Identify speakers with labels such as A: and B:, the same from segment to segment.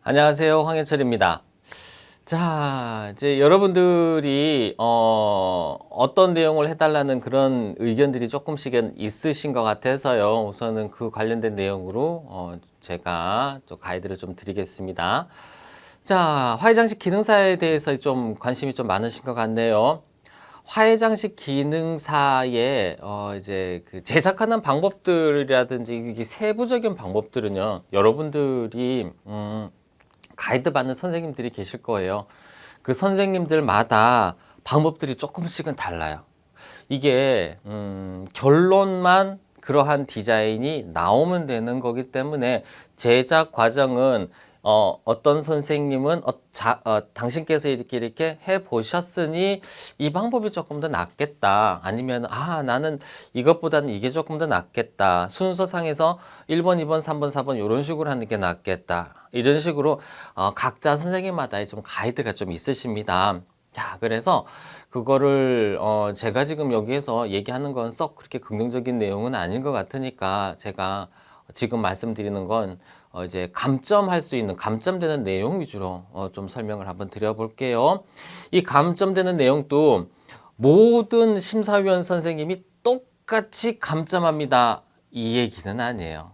A: 안녕하세요. 황해철입니다. 자, 이제 여러분들이 어떤 내용을 해달라는 그런 의견들이 조금씩은 있으신 것 같아서요. 우선은 그 관련된 내용으로 제가 또 가이드를 좀 드리겠습니다. 자, 화해장식 기능사에 대해서 좀 관심이 좀 많으신 것 같네요. 화해장식 기능사에 이제 그 제작하는 방법들이라든지 이게 세부적인 방법들은요, 여러분들이 가이드 받는 선생님들이 계실 거예요. 그 선생님들마다 방법들이 조금씩은 달라요. 이게 결론만 그러한 디자인이 나오면 되는 거기 때문에 제작 과정은 어떤 선생님은 당신께서 이렇게 해 보셨으니 이 방법이 조금 더 낫겠다. 아니면 나는 이것보다는 이게 조금 더 낫겠다. 순서상에서 1번, 2번, 3번, 4번 이런 식으로 하는 게 낫겠다. 이런 식으로 각자 선생님마다 좀 가이드가 좀 있으십니다. 자, 그래서 그거를 제가 지금 여기에서 얘기하는 건 썩 그렇게 긍정적인 내용은 아닌 것 같으니까 제가 지금 말씀드리는 건 이제 감점할 수 있는 감점되는 내용 위주로 좀 설명을 한번 드려볼게요. 이 감점되는 내용도 모든 심사위원 선생님이 똑같이 감점합니다. 이 얘기는 아니에요.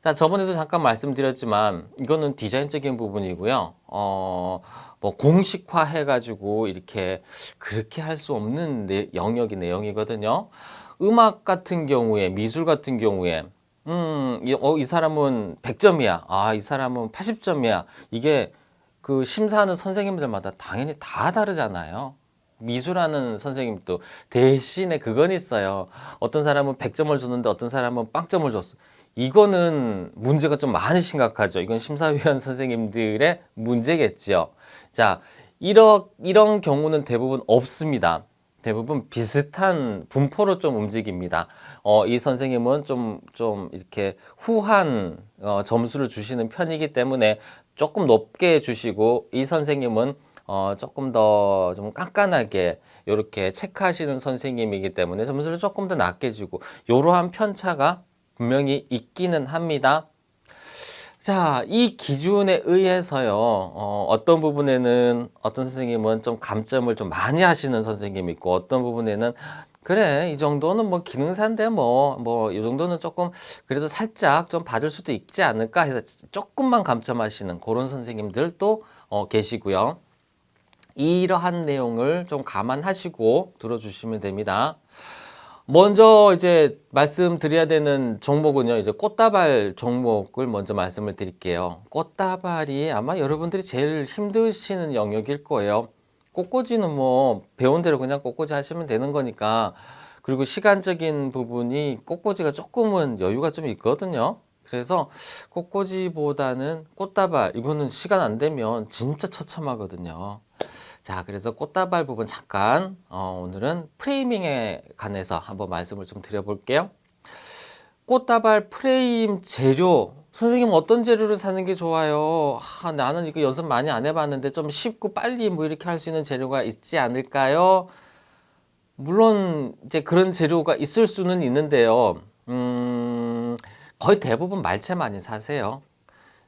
A: 자, 저번에도 잠깐 말씀드렸지만 이거는 디자인적인 부분이고요. 뭐 공식화 해가지고 이렇게 그렇게 할 수 없는 영역의 내용이거든요. 음악 같은 경우에, 미술 같은 경우에, 이 사람은 100점이야. 이 사람은 80점이야. 이게 그 심사하는 선생님들마다 당연히 다 다르잖아요. 미술하는 선생님도 대신에 그건 있어요. 어떤 사람은 100점을 줬는데 어떤 사람은 빵점을 줬어. 이거는 문제가 좀 많이 심각하죠. 이건 심사위원 선생님들의 문제겠지요. 자, 이런 경우는 대부분 없습니다. 대부분 비슷한 분포로 좀 움직입니다. 이 선생님은 좀 이렇게 후한 점수를 주시는 편이기 때문에 조금 높게 주시고, 이 선생님은 조금 더 좀 깐깐하게 이렇게 체크하시는 선생님이기 때문에 점수를 조금 더 낮게 주고, 이러한 편차가 분명히 있기는 합니다. 자, 이 기준에 의해서요, 어떤 부분에는 어떤 선생님은 좀 감점을 좀 많이 하시는 선생님이 있고, 어떤 부분에는 그래, 이 정도는 뭐 기능사인데 이 정도는 조금 그래도 살짝 좀 봐줄 수도 있지 않을까 해서 조금만 감점하시는 그런 선생님들도 계시고요. 이러한 내용을 좀 감안하시고 들어주시면 됩니다. 먼저 이제 말씀드려야 되는 종목은요, 이제 꽃다발 종목을 먼저 말씀을 드릴게요. 꽃다발이 아마 여러분들이 제일 힘드시는 영역일 거예요. 꽃꽂이는 뭐 배운 대로 그냥 꽃꽂이 하시면 되는 거니까. 그리고 시간적인 부분이 꽃꽂이가 조금은 여유가 좀 있거든요. 그래서 꽃꽂이보다는 꽃다발, 이거는 시간 안 되면 진짜 처참하거든요. 자, 그래서 꽃다발 부분 잠깐 오늘은 프레이밍에 관해서 한번 말씀을 좀 드려볼게요. 꽃다발 프레임 재료, 선생님 어떤 재료를 사는 게 좋아요? 나는 이거 연습 많이 안 해봤는데 좀 쉽고 빨리 뭐 이렇게 할 수 있는 재료가 있지 않을까요? 물론 이제 그런 재료가 있을 수는 있는데요. 거의 대부분 말채 많이 사세요.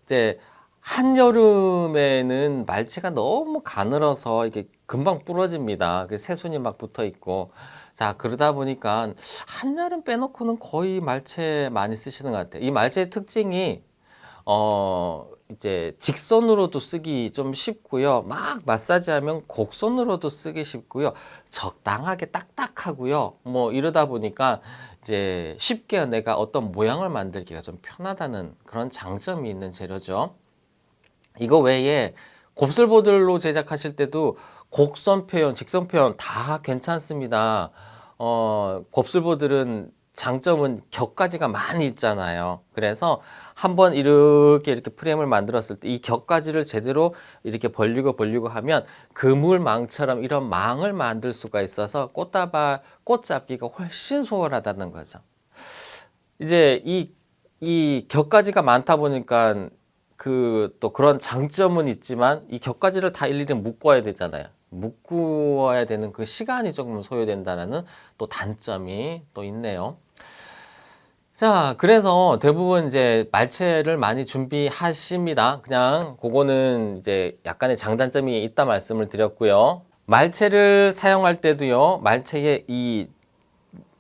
A: 이제 한여름에는 말채가 너무 가늘어서 이게 금방 부러집니다. 그 새순이 막 붙어 있고. 자, 그러다 보니까 한여름 빼놓고는 거의 말채 많이 쓰시는 것 같아요. 이 말채의 특징이 이제 직선으로도 쓰기 좀 쉽고요. 막 마사지하면 곡선으로도 쓰기 쉽고요. 적당하게 딱딱하고요. 뭐 이러다 보니까 이제 쉽게 내가 어떤 모양을 만들기가 좀 편하다는 그런 장점이 있는 재료죠. 이거 외에 곱슬보들로 제작하실 때도 곡선 표현, 직선 표현 다 괜찮습니다. 곱슬보들은 장점은 격가지가 많이 있잖아요. 그래서 한번 이렇게 프레임을 만들었을 때 이 격가지를 제대로 이렇게 벌리고 하면 그물망처럼 이런 망을 만들 수가 있어서 꽃다발, 꽃 잡기가 훨씬 수월하다는 거죠. 이제 이 격가지가 많다 보니까 또 그런 장점은 있지만 이 격가지를 다 일일이 묶어야 되잖아요. 묶어야 되는 그 시간이 조금 소요된다는 또 단점이 또 있네요. 자, 그래서 대부분 이제 말체를 많이 준비하십니다. 그냥 그거는 이제 약간의 장단점이 있다 말씀을 드렸고요. 말체를 사용할 때도요, 말체의 이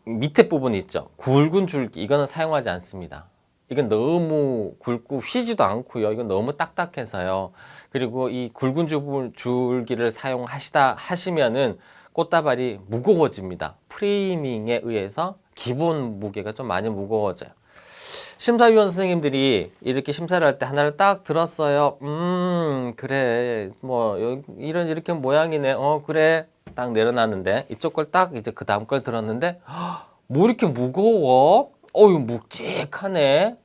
A: 밑에 부분 있죠. 굵은 줄기, 이거는 사용하지 않습니다. 이건 너무 굵고 휘지도 않고요. 이건 너무 딱딱해서요. 그리고 이 굵은 줄기를 하시면은 꽃다발이 무거워집니다. 프레이밍에 의해서 기본 무게가 좀 많이 무거워져요. 심사위원 선생님들이 이렇게 심사를 할 때 하나를 딱 들었어요. 그래. 뭐, 이렇게 모양이네. 그래. 딱 내려놨는데, 이쪽 걸 딱 이제 그 다음 걸 들었는데, 뭐 이렇게 무거워? 어유, 묵직하네.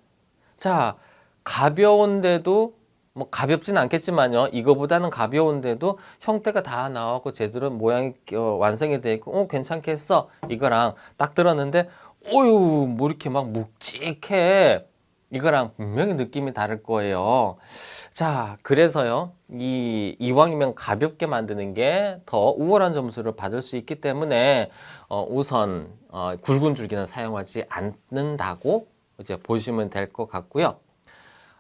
A: 자, 가벼운데도, 뭐 가볍진 않겠지만요. 이거보다는 가벼운데도 형태가 다 나왔고 제대로 모양이 완성이 돼 있고, 괜찮겠어. 이거랑 딱 들었는데, 어유, 뭐 이렇게 막 묵직해. 이거랑 분명히 느낌이 다를 거예요. 자, 그래서요, 이왕이면 가볍게 만드는 게 더 우월한 점수를 받을 수 있기 때문에, 우선, 굵은 줄기는 사용하지 않는다고 이제 보시면 될 것 같고요.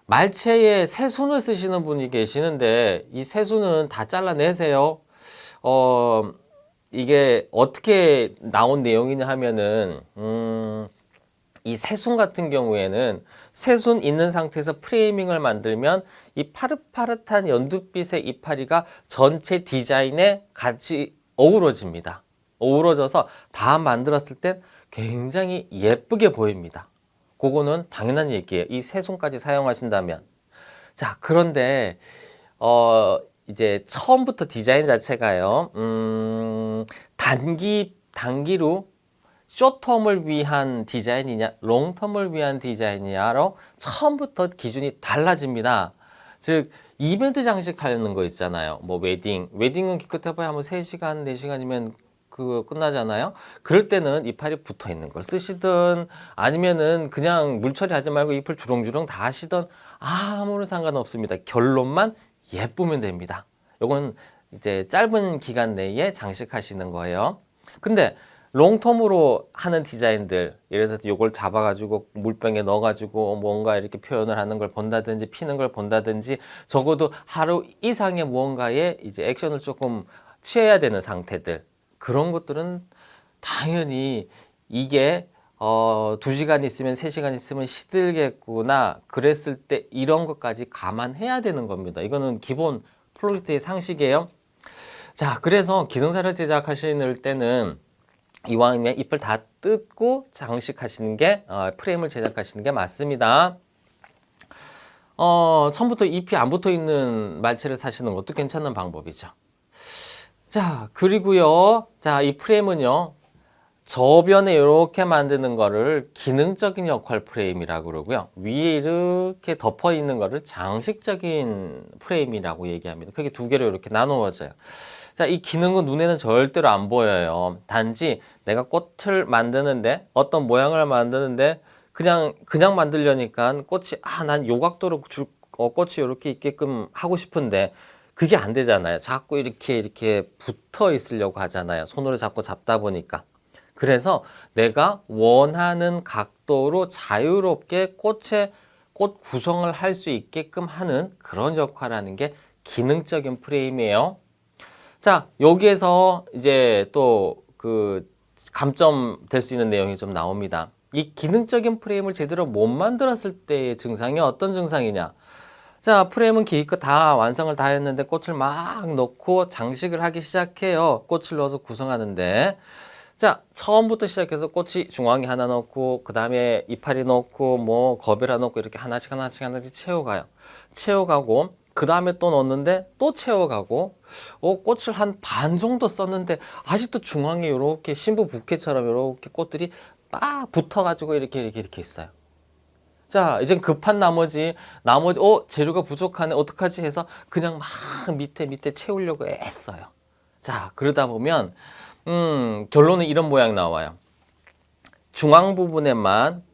A: 말체에 새순을 쓰시는 분이 계시는데, 이 새순은 다 잘라내세요. 이게 어떻게 나온 내용이냐 하면은, 이 새순 같은 경우에는 새순 있는 상태에서 프레이밍을 만들면 이 파릇파릇한 연두빛의 이파리가 전체 디자인에 같이 어우러집니다. 어우러져서 다 만들었을 땐 굉장히 예쁘게 보입니다. 그거는 당연한 얘기예요. 이 새순까지 사용하신다면. 자, 그런데 이제 처음부터 디자인 자체가요. 단기로 숏텀을 위한 디자인이냐, 롱텀을 위한 디자인이냐로 처음부터 기준이 달라집니다. 즉, 이벤트 장식하려는 거 있잖아요. 뭐 웨딩은 기껏 해봐야 뭐 3시간, 4시간이면 그거 끝나잖아요. 그럴 때는 이파리 붙어 있는 걸 쓰시든 아니면은 그냥 물 처리하지 말고 잎을 주렁주렁 다 하시든 아무런 상관없습니다. 결론만 예쁘면 됩니다. 요건 이제 짧은 기간 내에 장식하시는 거예요. 근데 롱텀으로 하는 디자인들, 예를 들어서 이걸 잡아가지고 물병에 넣어가지고 뭔가 이렇게 표현을 하는 걸 본다든지 피는 걸 본다든지 적어도 하루 이상의 무언가에 이제 액션을 조금 취해야 되는 상태들, 그런 것들은 당연히 이게 2시간 있으면 3시간 있으면 시들겠구나 그랬을 때 이런 것까지 감안해야 되는 겁니다. 이거는 기본 플로리스트의 상식이에요. 자, 그래서 기성사를 제작하실 때는 이왕이면 잎을 다 뜯고 장식하시는 게 프레임을 제작하시는 게 맞습니다. 처음부터 잎이 안 붙어 있는 말체를 사시는 것도 괜찮은 방법이죠. 자, 그리고요. 자, 이 프레임은요. 저변에 이렇게 만드는 거를 기능적인 역할 프레임이라고 그러고요. 위에 이렇게 덮어 있는 거를 장식적인 프레임이라고 얘기합니다. 그게 두 개로 이렇게 나누어져요. 자, 이 기능은 눈에는 절대로 안 보여요. 단지 내가 꽃을 만드는데 어떤 모양을 만드는데 그냥 만들려니까 꽃이 난 요 각도로 꽃이 이렇게 있게끔 하고 싶은데 그게 안 되잖아요. 자꾸 이렇게 붙어 있으려고 하잖아요. 손으로 자꾸 잡다 보니까. 그래서 내가 원하는 각도로 자유롭게 꽃 구성을 할 수 있게끔 하는 그런 역할을 하는 게 기능적인 프레임이에요. 자, 여기에서 이제 또 그 감점 될 수 있는 내용이 좀 나옵니다. 이 기능적인 프레임을 제대로 못 만들었을 때의 증상이 어떤 증상이냐? 자, 프레임은 기껏 다 완성을 다 했는데 꽃을 막 넣고 장식을 하기 시작해요. 꽃을 넣어서 구성하는데. 자, 처음부터 시작해서 꽃이 중앙에 하나 넣고, 그 다음에 이파리 넣고, 뭐, 거베라 넣고, 이렇게 하나씩 채워가요. 채워가고, 그 다음에 또 넣었는데, 또 채워가고, 꽃을 한 반 정도 썼는데, 아직도 중앙에 이렇게 신부 부케처럼 이렇게 꽃들이 딱 붙어가지고 이렇게 있어요. 자, 이젠 급한 나머지, 재료가 부족하네, 어떡하지 해서 그냥 막 밑에 채우려고 애써요. 자, 그러다 보면, 결론은 이런 모양 나와요. 중앙 부분에만,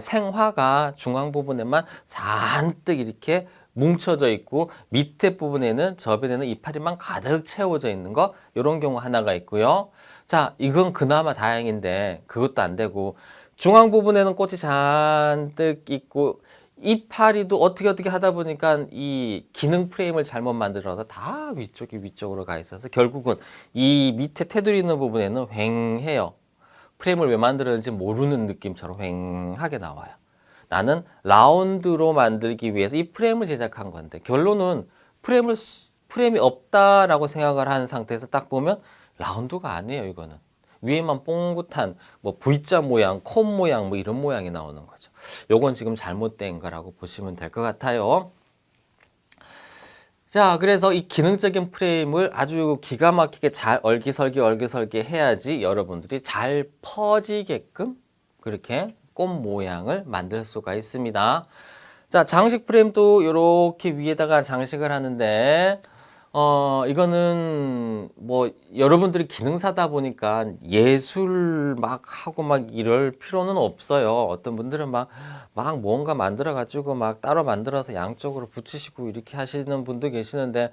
A: 생화가 중앙 부분에만 잔뜩 이렇게 뭉쳐져 있고, 밑에 부분에는, 저변에는 이파리만 가득 채워져 있는 거, 이런 경우 하나가 있고요. 자, 이건 그나마 다행인데, 그것도 안 되고, 중앙 부분에는 꽃이 잔뜩 있고 이파리도 어떻게 하다 보니까 이 기능 프레임을 잘못 만들어서 다 위쪽으로 가 있어서 결국은 이 밑에 테두리 있는 부분에는 휑해요. 프레임을 왜 만들었는지 모르는 느낌처럼 휑하게 나와요. 나는 라운드로 만들기 위해서 이 프레임을 제작한 건데 결론은 프레임이 없다라고 생각을 하는 상태에서 딱 보면 라운드가 아니에요. 이거는 위에만 뽕긋한 뭐 V자 모양, 콘 모양 뭐 이런 모양이 나오는 거죠. 요건 지금 잘못된 거라고 보시면 될 것 같아요. 자, 그래서 이 기능적인 프레임을 아주 기가 막히게 잘 얼기설기 해야지 여러분들이 잘 퍼지게끔 그렇게 꽃 모양을 만들 수가 있습니다. 자, 장식 프레임도 이렇게 위에다가 장식을 하는데 이거는 뭐 여러분들이 기능사다 보니까 예술 막 하고 막 이럴 필요는 없어요. 어떤 분들은 막 뭔가 만들어 가지고 막 따로 만들어서 양쪽으로 붙이시고 이렇게 하시는 분도 계시는데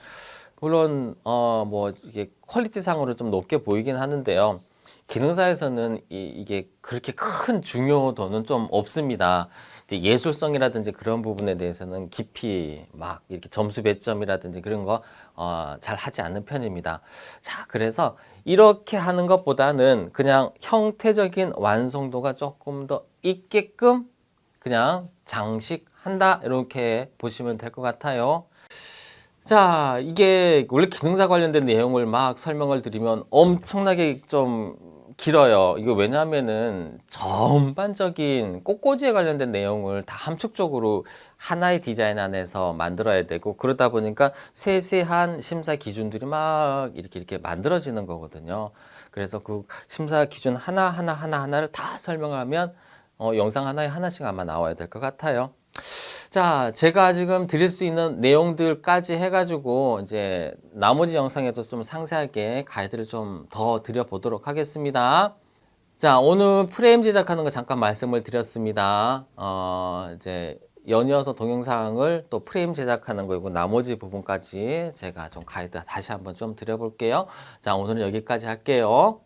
A: 물론 뭐 이게 퀄리티 상으로 좀 높게 보이긴 하는데요. 기능사에서는 이게 그렇게 큰 중요도는 좀 없습니다. 이제 예술성이라든지 그런 부분에 대해서는 깊이 막 이렇게 점수 배점이라든지 그런 거 잘 하지 않는 편입니다. 자, 그래서 이렇게 하는 것보다는 그냥 형태적인 완성도가 조금 더 있게끔 그냥 장식한다 이렇게 보시면 될 것 같아요. 자, 이게 원래 기능사 관련된 내용을 막 설명을 드리면 엄청나게 좀 길어요. 이거 왜냐하면은 전반적인 꽃꽂이에 관련된 내용을 다 함축적으로 하나의 디자인 안에서 만들어야 되고 그러다 보니까 세세한 심사 기준들이 막 이렇게 만들어지는 거거든요. 그래서 그 심사 기준 하나를 다 설명하면 영상 하나에 하나씩 아마 나와야 될 것 같아요. 자, 제가 지금 드릴 수 있는 내용들까지 해가지고 이제 나머지 영상에도 좀 상세하게 가이드를 좀 더 드려보도록 하겠습니다. 자, 오늘 프레임 제작하는 거 잠깐 말씀을 드렸습니다. 이제 연이어서 동영상을 또 프레임 제작하는 거이고 나머지 부분까지 제가 좀 가이드 다시 한번 좀 드려볼게요. 자, 오늘은 여기까지 할게요.